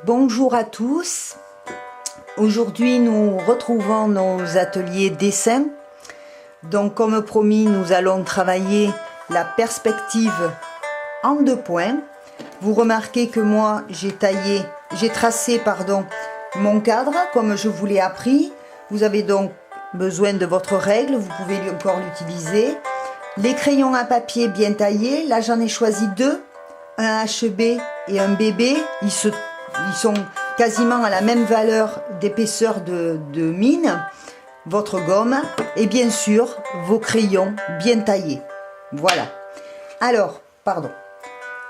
Bonjour à tous. Aujourd'hui, nous retrouvons nos ateliers dessin. Donc, comme promis, nous allons travailler la perspective en 2 points. Vous remarquez que moi, j'ai tracé mon cadre comme je vous l'ai appris. Vous avez donc besoin de votre règle, vous pouvez encore l'utiliser. Les crayons à papier bien taillés, là j'en ai choisi 2, un HB et un BB. Ils sont quasiment à la même valeur d'épaisseur de mine. Votre gomme et bien sûr vos crayons bien taillés. Voilà. Alors,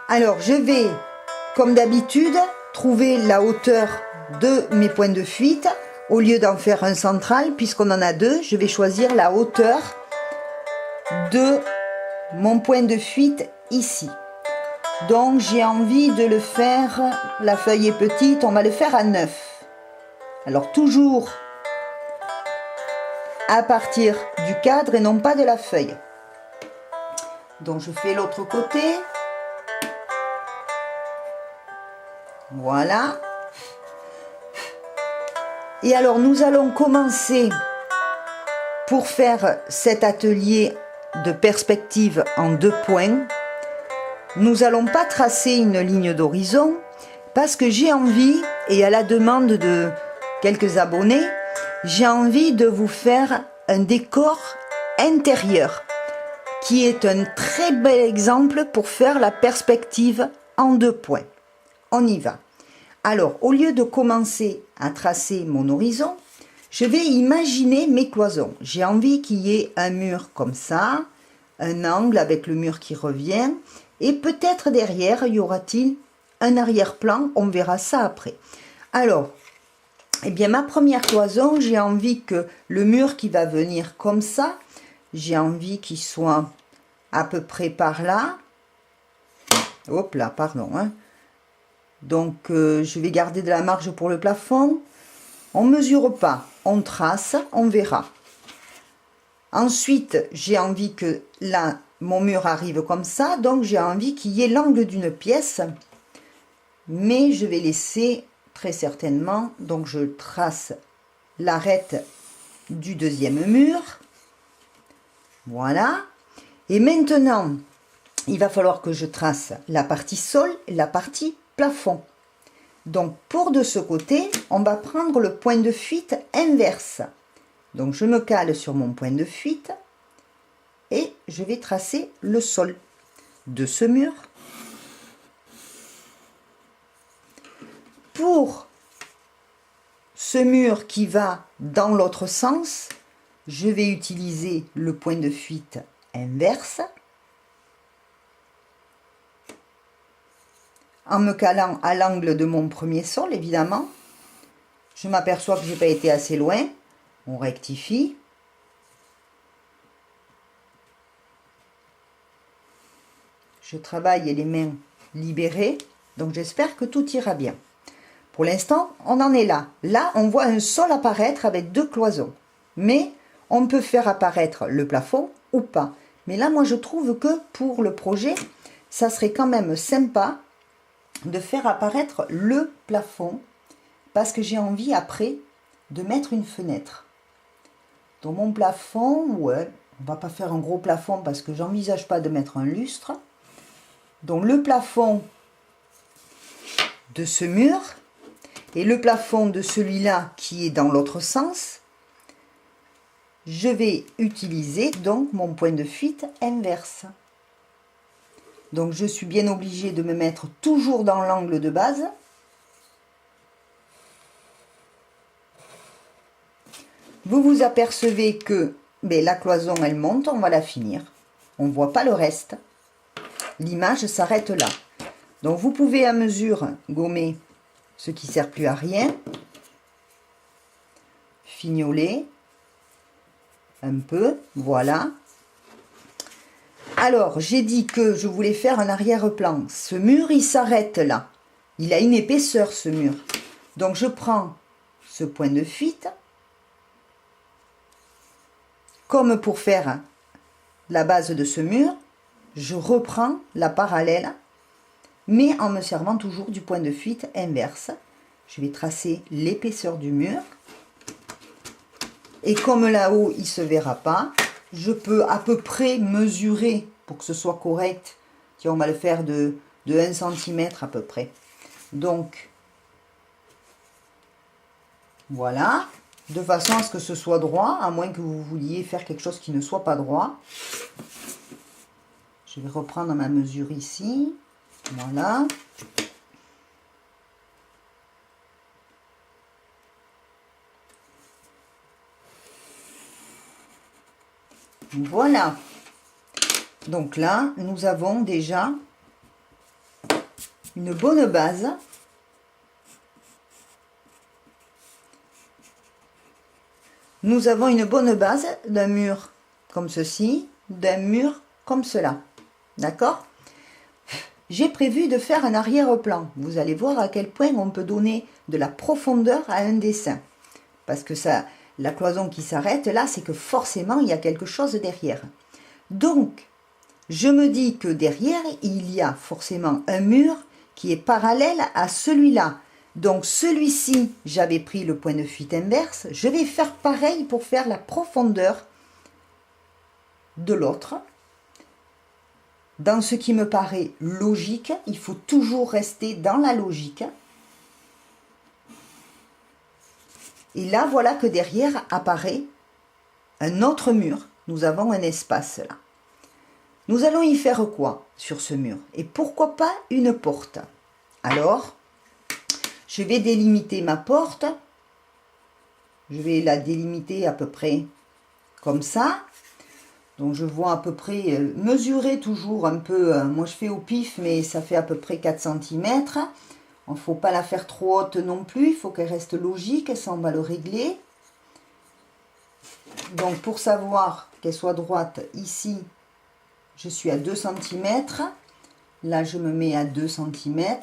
je vais, comme d'habitude, trouver la hauteur de mes points de fuite. Au lieu d'en faire un central, puisqu'on en a 2, je vais choisir la hauteur de mon point de fuite ici. Donc j'ai envie de le faire, la feuille est petite, on va le faire à 9. Alors toujours à partir du cadre et non pas de la feuille. Donc je fais l'autre côté. Voilà. Et alors nous allons commencer pour faire cet atelier de perspective en 2 points. Nous n'allons pas tracer une ligne d'horizon parce que j'ai envie, et à la demande de quelques abonnés, j'ai envie de vous faire un décor intérieur qui est un très bel exemple pour faire la perspective en 2 points. On y va. Alors, au lieu de commencer à tracer mon horizon, je vais imaginer mes cloisons. J'ai envie qu'il y ait un mur comme ça, un angle avec le mur qui revient, et peut-être derrière, y aura-t-il un arrière-plan, on verra ça après. Alors, eh bien, ma première cloison, j'ai envie que le mur qui va venir comme ça, j'ai envie qu'il soit à peu près par là. Hop là, pardon, hein. Donc, je vais garder de la marge pour le plafond. On ne mesure pas, on trace, on verra. Ensuite, j'ai envie que là, mon mur arrive comme ça. Donc, j'ai envie qu'il y ait l'angle d'une pièce. Mais je vais laisser très certainement. Donc, je trace l'arête du deuxième mur. Voilà. Et maintenant, il va falloir que je trace la partie sol et la partie plafond. Donc pour de ce côté, on va prendre le point de fuite inverse. Donc je me cale sur mon point de fuite et je vais tracer le sol de ce mur. Pour ce mur qui va dans l'autre sens, je vais utiliser le point de fuite inverse. En me calant à l'angle de mon premier sol, évidemment. Je m'aperçois que je n'ai pas été assez loin. On rectifie. Je travaille les mains libérées. Donc j'espère que tout ira bien. Pour l'instant, on en est là. Là, on voit un sol apparaître avec 2 cloisons. Mais on peut faire apparaître le plafond ou pas. Mais là, moi, je trouve que pour le projet, ça serait quand même sympa de faire apparaître le plafond parce que j'ai envie après de mettre une fenêtre. Dans mon plafond, ouais, on va pas faire un gros plafond parce que j'envisage pas de mettre un lustre. Donc le plafond de ce mur et le plafond de celui-là qui est dans l'autre sens, je vais utiliser donc mon point de fuite inverse. Donc je suis bien obligée de me mettre toujours dans l'angle de base. Vous vous apercevez que la cloison elle monte, on va la finir. On ne voit pas le reste. L'image s'arrête là. Donc vous pouvez à mesure gommer ce qui ne sert plus à rien. Fignoler un peu, voilà. Alors, j'ai dit que je voulais faire un arrière-plan. Ce mur, il s'arrête là. Il a une épaisseur, ce mur. Donc, je prends ce point de fuite. Comme pour faire la base de ce mur, je reprends la parallèle mais en me servant toujours du point de fuite inverse. Je vais tracer l'épaisseur du mur. Et comme là-haut, il ne se verra pas, je peux à peu près mesurer pour que ce soit correct. Tiens, on va le faire de 1 cm à peu près. Donc, voilà. De façon à ce que ce soit droit, à moins que vous vouliez faire quelque chose qui ne soit pas droit. Je vais reprendre ma mesure ici. Voilà. Voilà. Donc là, nous avons déjà une bonne base. Nous avons une bonne base d'un mur comme ceci, d'un mur comme cela. D'accord? J'ai prévu de faire un arrière-plan. Vous allez voir à quel point on peut donner de la profondeur à un dessin. Parce que ça, la cloison qui s'arrête là, c'est que forcément, il y a quelque chose derrière. Donc, je me dis que derrière, il y a forcément un mur qui est parallèle à celui-là. Donc, celui-ci, j'avais pris le point de fuite inverse. Je vais faire pareil pour faire la profondeur de l'autre. Dans ce qui me paraît logique, il faut toujours rester dans la logique. Et là, voilà que derrière apparaît un autre mur. Nous avons un espace là. Nous allons y faire quoi sur ce mur? Et pourquoi pas une porte? Alors, je vais délimiter ma porte. Je vais la délimiter à peu près comme ça. Donc je vois à peu près, mesurer toujours un peu, moi je fais au pif, mais ça fait à peu près 4 cm. Il ne faut pas la faire trop haute non plus, il faut qu'elle reste logique, ça on va le régler. Donc pour savoir qu'elle soit droite, ici, je suis à 2 cm. Là je me mets à 2 cm.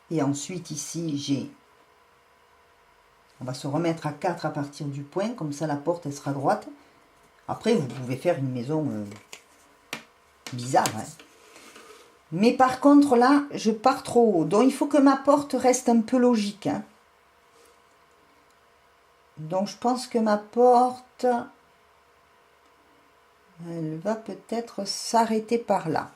Et ensuite ici j'ai, on va se remettre à 4 à partir du point, comme ça la porte elle sera droite. Après vous pouvez faire une maison bizarre. Hein. Mais par contre là je pars trop haut. Donc il faut que ma porte reste un peu logique. Hein. Donc je pense que ma porte, elle va peut-être s'arrêter par là.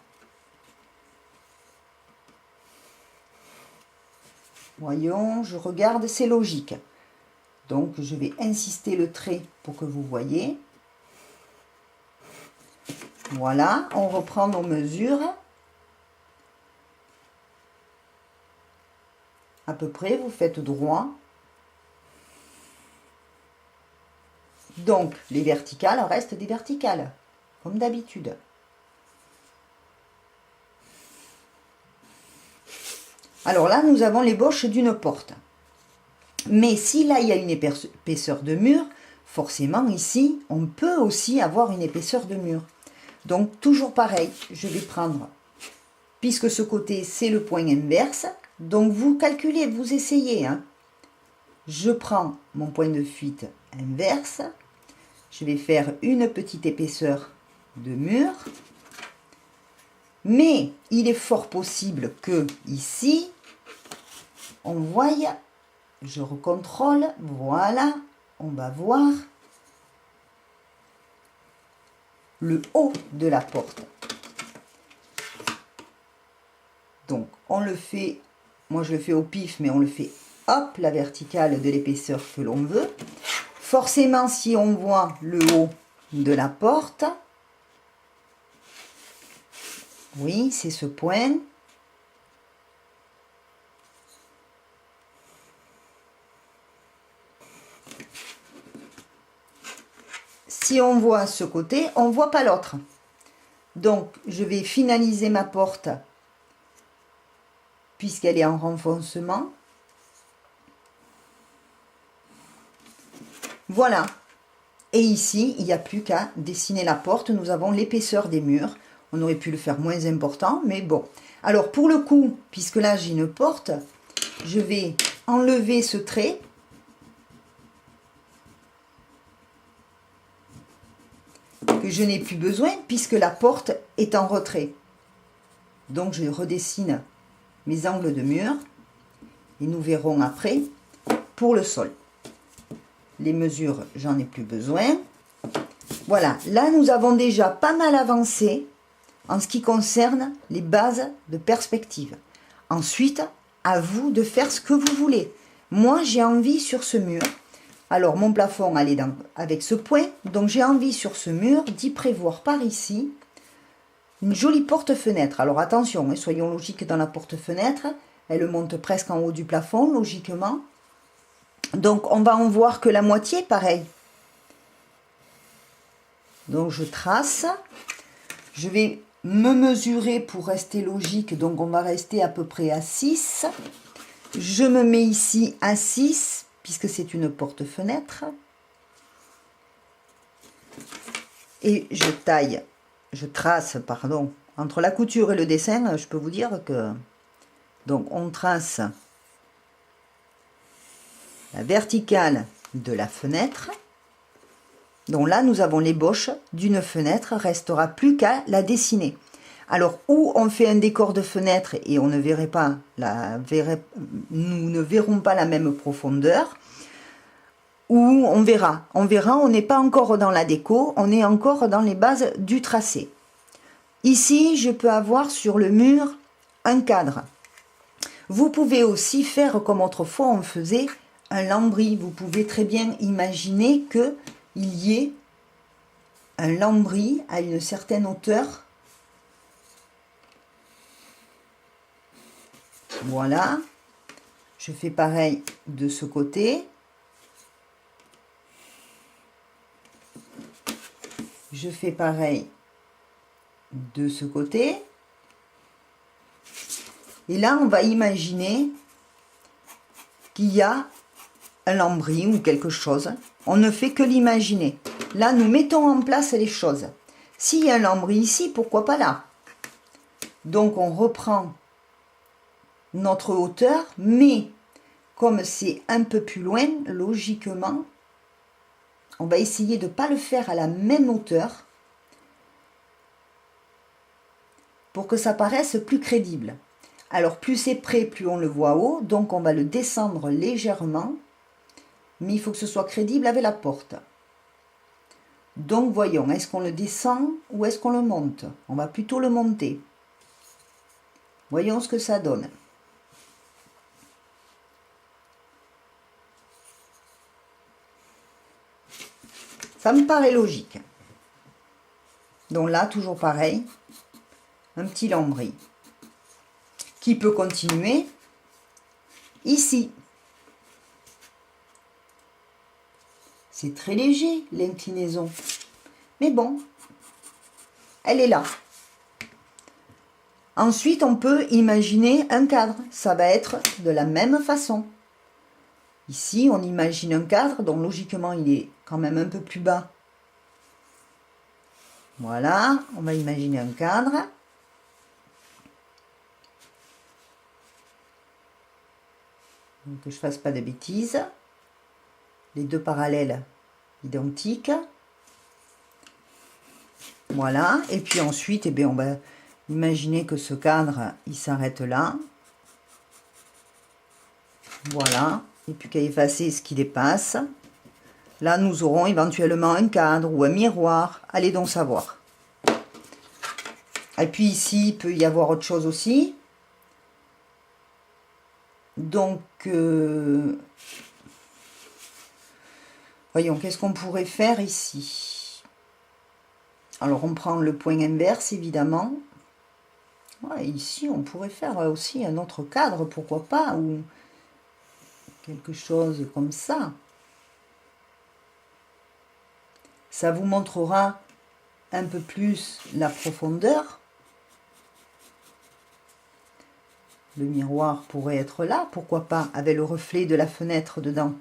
Voyons, je regarde, c'est logique. Donc je vais insister le trait pour que vous voyez. Voilà, on reprend nos mesures. À peu près, vous faites droit. Donc les verticales restent des verticales, comme d'habitude. Alors là, nous avons l'ébauche d'une porte. Mais si là, il y a une épaisseur de mur, forcément ici, on peut aussi avoir une épaisseur de mur. Donc toujours pareil, je vais prendre, puisque ce côté c'est le point inverse, donc vous calculez, vous essayez. Hein. Je prends mon point de fuite inverse, je vais faire une petite épaisseur de mur, mais il est fort possible que ici, on voie, je recontrôle, voilà, on va voir le haut de la porte. Donc on le fait, moi je le fais au pif, mais on le fait hop, la verticale de l'épaisseur que l'on veut. Forcément, si on voit le haut de la porte, oui, c'est ce point. Si on voit ce côté, on ne voit pas l'autre. Donc, je vais finaliser ma porte puisqu'elle est en renfoncement. Voilà. Et ici, il n'y a plus qu'à dessiner la porte. Nous avons l'épaisseur des murs. On aurait pu le faire moins important, mais bon. Alors, pour le coup, puisque là, j'ai une porte, je vais enlever ce trait. Que je n'ai plus besoin, puisque la porte est en retrait. Donc je redessine mes angles de mur et nous verrons après pour le sol. Les mesures, j'en ai plus besoin. Voilà, là nous avons déjà pas mal avancé en ce qui concerne les bases de perspective. Ensuite, à vous de faire ce que vous voulez. Moi, j'ai envie sur ce mur, alors mon plafond allait avec ce point, donc j'ai envie sur ce mur d'y prévoir par ici une jolie porte-fenêtre. Alors attention, soyons logiques dans la porte-fenêtre, elle monte presque en haut du plafond, logiquement. Donc on va en voir que la moitié, pareil. Donc je trace, je vais me mesurer pour rester logique, donc on va rester à peu près à 6. Je me mets ici à 6, puisque c'est une porte-fenêtre. Et je trace, pardon, entre la couture et le dessin, je peux vous dire que... Donc on trace la verticale de la fenêtre. Donc là, nous avons l'ébauche d'une fenêtre, restera plus qu'à la dessiner. Alors, où on fait un décor de fenêtre et on ne verrait pas nous ne verrons pas la même profondeur, ou on verra, on n'est pas encore dans la déco, on est encore dans les bases du tracé. Ici, je peux avoir sur le mur un cadre. Vous pouvez aussi faire comme autrefois on faisait un lambris. Vous pouvez très bien imaginer que il y ait un lambris à une certaine hauteur. Voilà. Je fais pareil de ce côté. Je fais pareil de ce côté. Et là, on va imaginer qu'il y a un lambris ou quelque chose. On ne fait que l'imaginer. Là, nous mettons en place les choses. S'il y a un lambris ici, pourquoi pas là? Donc, on reprend notre hauteur, mais comme c'est un peu plus loin, logiquement, on va essayer de ne pas le faire à la même hauteur pour que ça paraisse plus crédible. Alors, plus c'est près, plus on le voit haut, donc on va le descendre légèrement, mais il faut que ce soit crédible avec la porte. Donc, voyons, est-ce qu'on le descend ou est-ce qu'on le monte? On va plutôt le monter. Voyons ce que ça donne. Ça me paraît logique. Donc là, toujours pareil, un petit lambris qui peut continuer ici. C'est très léger, l'inclinaison. Mais bon, elle est là. Ensuite, on peut imaginer un cadre. Ça va être de la même façon. Ici, on imagine un cadre, donc logiquement, il est quand même un peu plus bas. Voilà, on va imaginer un cadre. Donc, que je ne fasse pas de bêtises. Les deux parallèles identiques. Voilà, et puis ensuite, eh bien, on va imaginer que ce cadre, il s'arrête là. Voilà, et puis qu'à effacer ce qui dépasse. Là, nous aurons éventuellement un cadre ou un miroir. Allez donc savoir. Et puis ici, il peut y avoir autre chose aussi. Donc, voyons, qu'est-ce qu'on pourrait faire ici? Alors, on prend le point inverse, évidemment. Ouais, ici, on pourrait faire aussi un autre cadre, pourquoi pas, ou quelque chose comme ça. Ça vous montrera un peu plus la profondeur. Le miroir pourrait être là, pourquoi pas, avec le reflet de la fenêtre dedans.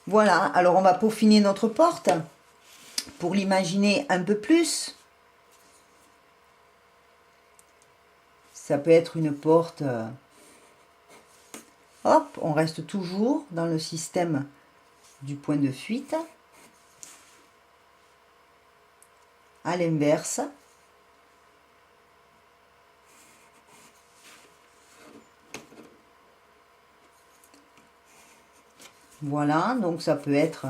Voilà, alors on va peaufiner notre porte pour l'imaginer un peu plus. Ça peut être une porte... Hop, on reste toujours dans le système du point de fuite à l'inverse. Voilà, donc ça peut être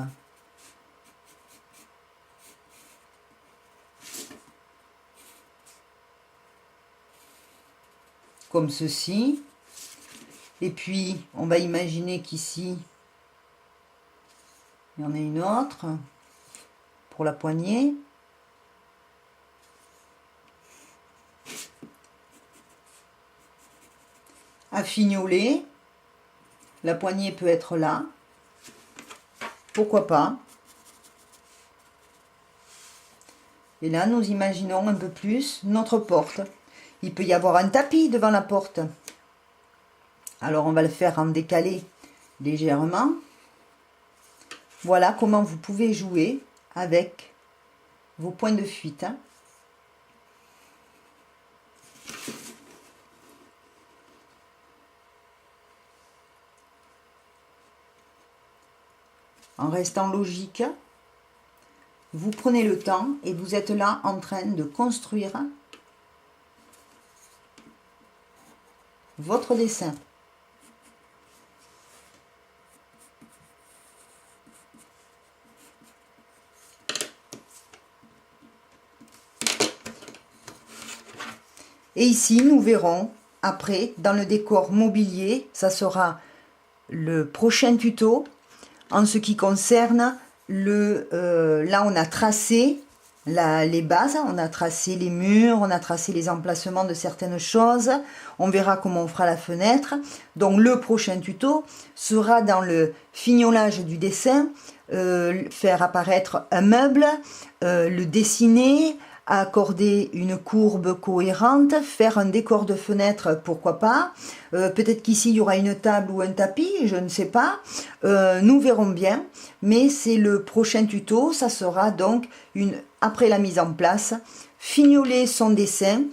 comme ceci. Et puis, on va imaginer qu'ici, il y en a une autre pour la poignée. À fignoler, la poignée peut être là. Pourquoi pas? Et là, nous imaginons un peu plus notre porte. Il peut y avoir un tapis devant la porte. Alors, on va le faire en décalé légèrement. Voilà comment vous pouvez jouer avec vos points de fuite. En restant logique, vous prenez le temps et vous êtes là en train de construire votre dessin. Et ici, nous verrons après, dans le décor mobilier, ça sera le prochain tuto. En ce qui concerne là on a tracé les bases, on a tracé les murs, on a tracé les emplacements de certaines choses. On verra comment on fera la fenêtre. Donc le prochain tuto sera dans le fignolage du dessin, faire apparaître un meuble, le dessiner, accorder une courbe cohérente, faire un décor de fenêtre, pourquoi pas. Peut-être qu'ici il y aura une table ou un tapis, je ne sais pas. Nous verrons bien, mais c'est le prochain tuto. Ça sera donc après la mise en place, fignoler son dessin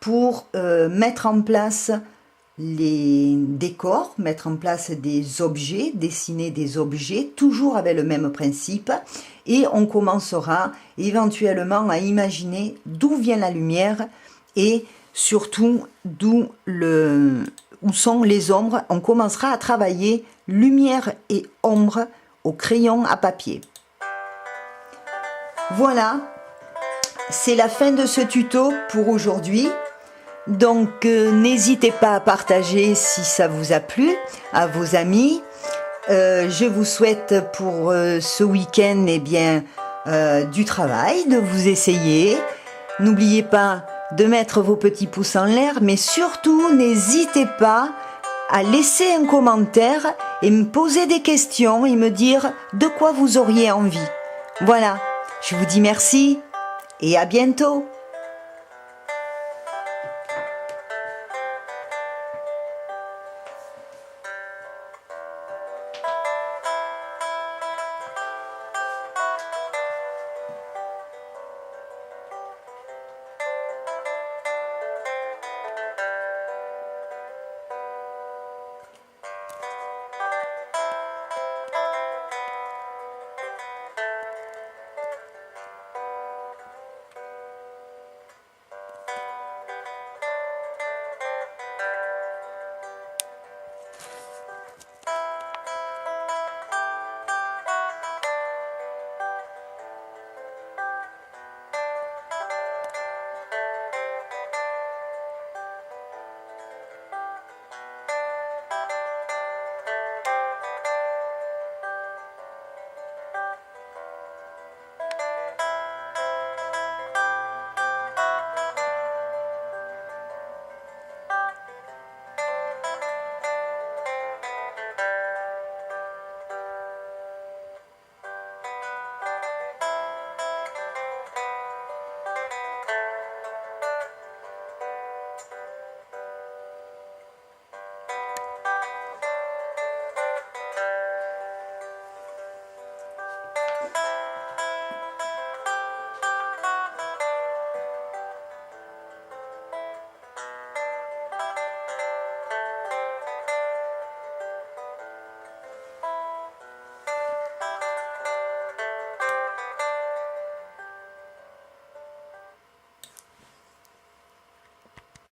pour mettre en place les décors, mettre en place des objets, dessiner des objets, toujours avec le même principe. Et on commencera éventuellement à imaginer d'où vient la lumière et surtout où sont les ombres. On commencera à travailler lumière et ombre au crayon à papier. Voilà, c'est la fin de ce tuto pour aujourd'hui. Donc n'hésitez pas à partager si ça vous a plu à vos amis. Je vous souhaite pour ce week-end du travail, de vous essayer. N'oubliez pas de mettre vos petits pouces en l'air, mais surtout n'hésitez pas à laisser un commentaire et me poser des questions et me dire de quoi vous auriez envie. Voilà, je vous dis merci et à bientôt.